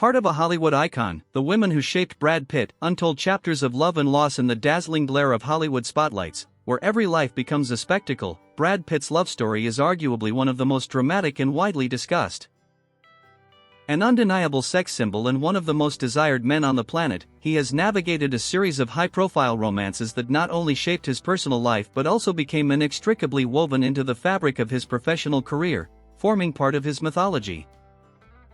Heart of a Hollywood icon, the women who shaped Brad Pitt, untold chapters of love and loss in the dazzling glare of Hollywood spotlights, where every life becomes a spectacle. Brad Pitt's love story is arguably one of the most dramatic and widely discussed. An undeniable sex symbol and one of the most desired men on the planet, he has navigated a series of high-profile romances that not only shaped his personal life but also became inextricably woven into the fabric of his professional career, forming part of his mythology.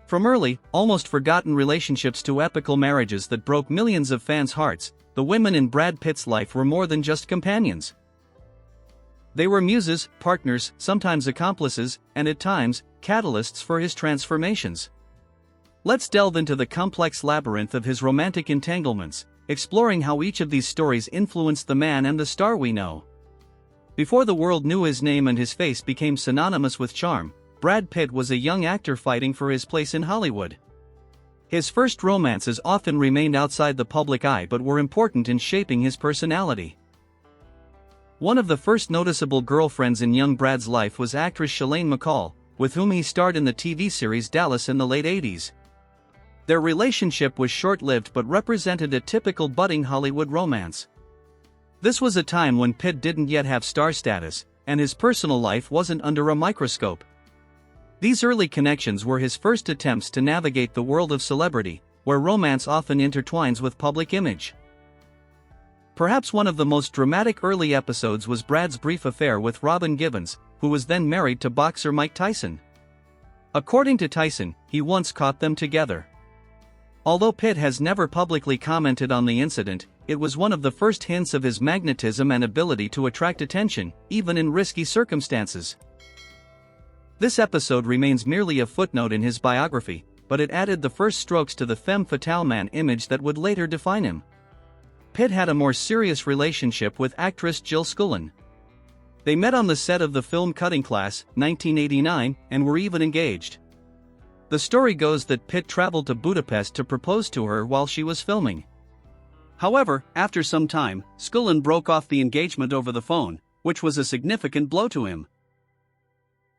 From early, almost forgotten relationships to epical marriages that broke millions of fans' hearts, the women in Brad Pitt's life were more than just companions. They were muses, partners, sometimes accomplices, and at times, catalysts for his transformations. Let's delve into the complex labyrinth of his romantic entanglements, exploring how each of these stories influenced the man and the star we know. Before the world knew his name and his face became synonymous with charm, Brad Pitt was a young actor fighting for his place in Hollywood. His first romances often remained outside the public eye but were important in shaping his personality. One of the first noticeable girlfriends in young Brad's life was actress Shalane McCall, with whom he starred in the TV series Dallas in the late 80s. Their relationship was short-lived but represented a typical budding Hollywood romance. This was a time when Pitt didn't yet have star status, and his personal life wasn't under a microscope. These early connections were his first attempts to navigate the world of celebrity, where romance often intertwines with public image. Perhaps one of the most dramatic early episodes was Brad's brief affair with Robin Givens, who was then married to boxer Mike Tyson. According to Tyson, he once caught them together. Although Pitt has never publicly commented on the incident, it was one of the first hints of his magnetism and ability to attract attention, even in risky circumstances. This episode remains merely a footnote in his biography, but it added the first strokes to the femme fatale man image that would later define him. Pitt had a more serious relationship with actress Jill Scullin. They met on the set of the film Cutting Class, 1989, and were even engaged. The story goes that Pitt traveled to Budapest to propose to her while she was filming. However, after some time, Scullin broke off the engagement over the phone, which was a significant blow to him.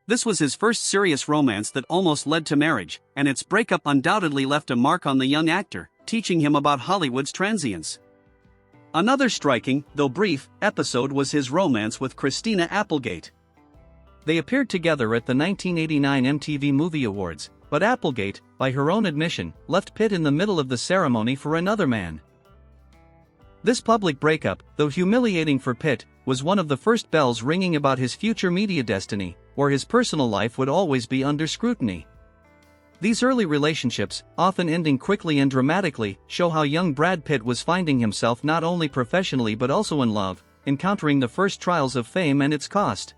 This was his first serious romance that almost led to marriage, and its breakup undoubtedly left a mark on the young actor, teaching him about Hollywood's transience. Another striking, though brief, episode was his romance with Christina Applegate. They appeared together at the 1989 MTV Movie Awards, but Applegate, by her own admission, left Pitt in the middle of the ceremony for another man. This public breakup, though humiliating for Pitt, was one of the first bells ringing about his future media destiny, where his personal life would always be under scrutiny. These early relationships, often ending quickly and dramatically, show how young Brad Pitt was finding himself not only professionally but also in love, encountering the first trials of fame and its cost.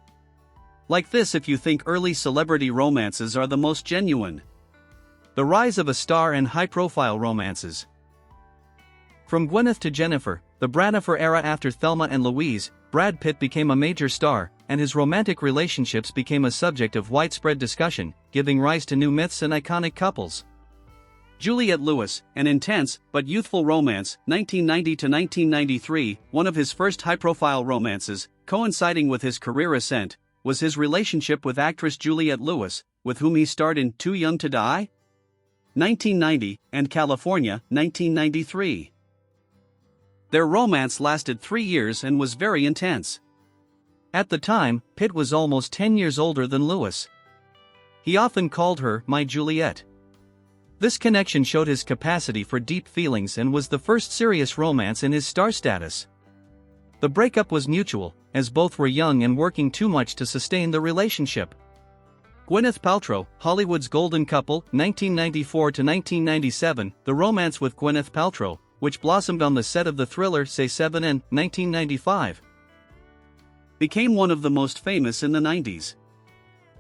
Like this if you think early celebrity romances are the most genuine. The rise of a star and high-profile romances. From Gwyneth to Jennifer, the Bradifer era after Thelma and Louise, Brad Pitt became a major star, and his romantic relationships became a subject of widespread discussion, giving rise to new myths and iconic couples. Juliette Lewis, an intense but youthful romance, 1990 to 1993, one of his first high-profile romances, coinciding with his career ascent, was his relationship with actress Juliette Lewis, with whom he starred in Too Young to Die? 1990, and California, 1993. Their romance lasted 3 years and was very intense. At the time, Pitt was almost 10 years older than Lewis. He often called her "my Juliette." This connection showed his capacity for deep feelings and was the first serious romance in his star status. The breakup was mutual, as both were young and working too much to sustain the relationship. Gwyneth Paltrow, Hollywood's golden couple, 1994 to 1997, the romance with Gwyneth Paltrow, which blossomed on the set of the thriller Say 7 in 1995, became one of the most famous in the 90s.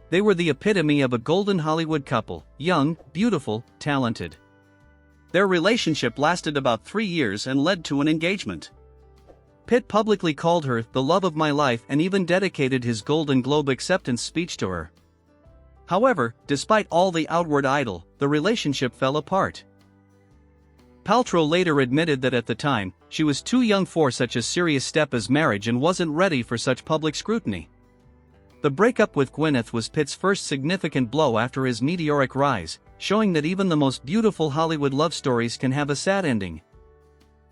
They were the epitome of a golden Hollywood couple, young, beautiful, talented. Their relationship lasted about 3 years and led to an engagement. Pitt publicly called her "the love of my life" and even dedicated his Golden Globe acceptance speech to her. However, despite all the outward idol, the relationship fell apart. Paltrow later admitted that at the time, she was too young for such a serious step as marriage and wasn't ready for such public scrutiny. The breakup with Gwyneth was Pitt's first significant blow after his meteoric rise, showing that even the most beautiful Hollywood love stories can have a sad ending.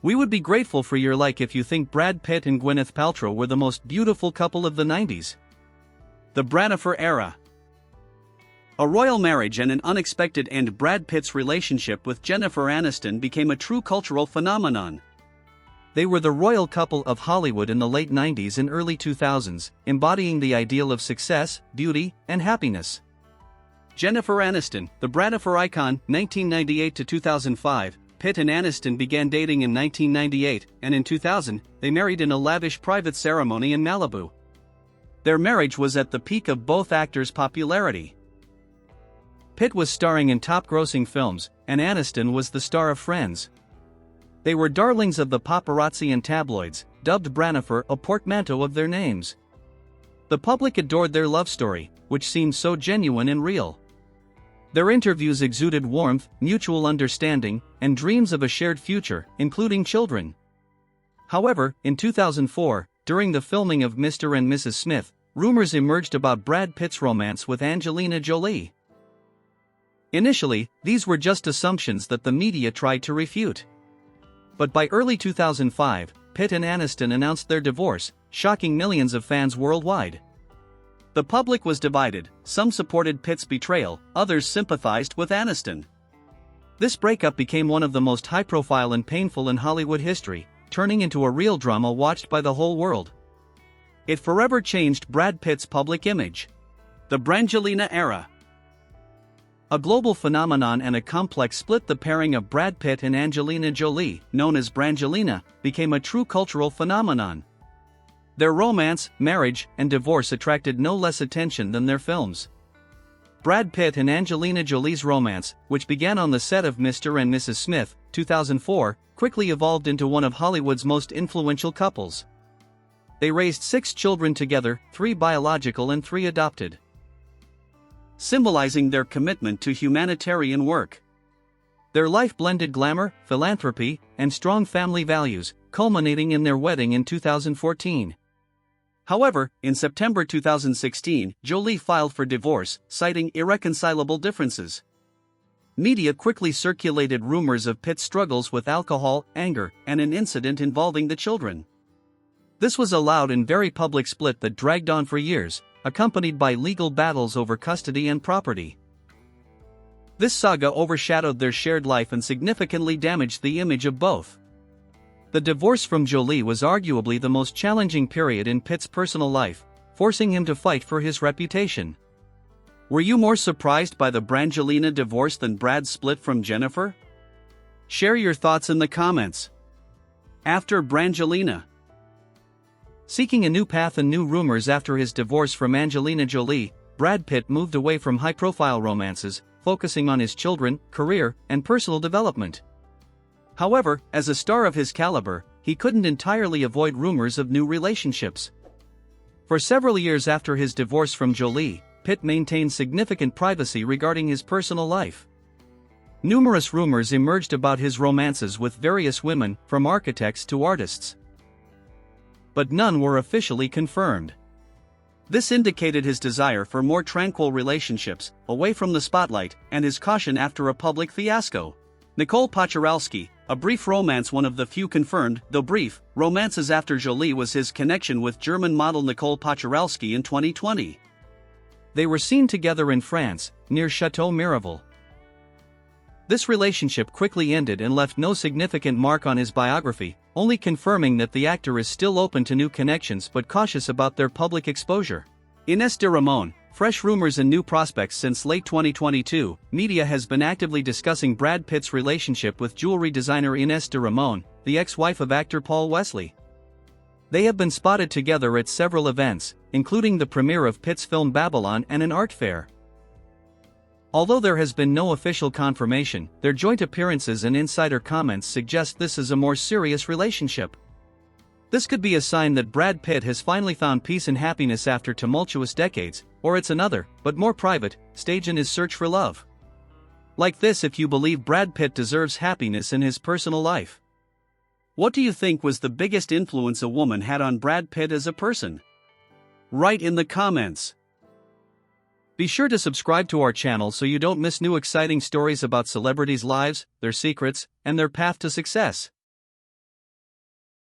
We would be grateful for your like if you think Brad Pitt and Gwyneth Paltrow were the most beautiful couple of the 90s. The Brangelina era. A royal marriage and an unexpected end. Brad Pitt's relationship with Jennifer Aniston became a true cultural phenomenon. They were the royal couple of Hollywood in the late 90s and early 2000s, embodying the ideal of success, beauty, and happiness. Jennifer Aniston, the Brangelina icon, 1998 to 2005. Pitt and Aniston began dating in 1998, and in 2000, they married in a lavish private ceremony in Malibu. Their marriage was at the peak of both actors' popularity. Pitt was starring in top-grossing films, and Aniston was the star of Friends. They were darlings of the paparazzi and tabloids, dubbed Brangelina a portmanteau of their names. The public adored their love story, which seemed so genuine and real. Their interviews exuded warmth, mutual understanding, and dreams of a shared future, including children. However, in 2004, during the filming of Mr. and Mrs. Smith, rumors emerged about Brad Pitt's romance with Angelina Jolie. Initially, these were just assumptions that the media tried to refute. But by early 2005, Pitt and Aniston announced their divorce, shocking millions of fans worldwide. The public was divided, some supported Pitt's betrayal, others sympathized with Aniston. This breakup became one of the most high-profile and painful in Hollywood history, turning into a real drama watched by the whole world. It forever changed Brad Pitt's public image. The Brangelina era. A global phenomenon and a complex split. The pairing of Brad Pitt and Angelina Jolie, known as Brangelina, became a true cultural phenomenon. Their romance, marriage, and divorce attracted no less attention than their films. Brad Pitt and Angelina Jolie's romance, which began on the set of Mr. and Mrs. Smith, 2004, quickly evolved into one of Hollywood's most influential couples. They raised 6 children together, 3 biological and 3 adopted, symbolizing their commitment to humanitarian work. Their life blended glamour, philanthropy, and strong family values, culminating in their wedding in 2014. However, in September 2016, Jolie filed for divorce, citing irreconcilable differences. Media quickly circulated rumors of Pitt's struggles with alcohol, anger, and an incident involving the children. This was a loud and very public split that dragged on for years, accompanied by legal battles over custody and property. This saga overshadowed their shared life and significantly damaged the image of both. The divorce from Jolie was arguably the most challenging period in Pitt's personal life, forcing him to fight for his reputation. Were you more surprised by the Brangelina divorce than Brad's split from Jennifer? Share your thoughts in the comments. After Brangelina. Seeking a new path and new rumors. After his divorce from Angelina Jolie, Brad Pitt moved away from high-profile romances, focusing on his children, career, and personal development. However, as a star of his caliber, he couldn't entirely avoid rumors of new relationships. For several years after his divorce from Jolie, Pitt maintained significant privacy regarding his personal life. Numerous rumors emerged about his romances with various women, from architects to artists, but none were officially confirmed. This indicated his desire for more tranquil relationships, away from the spotlight, and his caution after a public fiasco. Nicole Paczorowski, a brief romance. One of the few confirmed, though brief, romances after Jolie was his connection with German model Nicole Paczorowski in 2020. They were seen together in France, near Chateau Miraval. This relationship quickly ended and left no significant mark on his biography, only confirming that the actor is still open to new connections but cautious about their public exposure. Ines de Ramon, fresh rumors and new prospects. Since late 2022, media has been actively discussing Brad Pitt's relationship with jewelry designer Ines de Ramon, the ex-wife of actor Paul Wesley. They have been spotted together at several events, including the premiere of Pitt's film Babylon and an art fair. Although there has been no official confirmation, their joint appearances and insider comments suggest this is a more serious relationship. This could be a sign that Brad Pitt has finally found peace and happiness after tumultuous decades, or it's another, but more private, stage in his search for love. Like this if you believe Brad Pitt deserves happiness in his personal life. What do you think was the biggest influence a woman had on Brad Pitt as a person? Write in the comments. Be sure to subscribe to our channel so you don't miss new exciting stories about celebrities' lives, their secrets, and their path to success.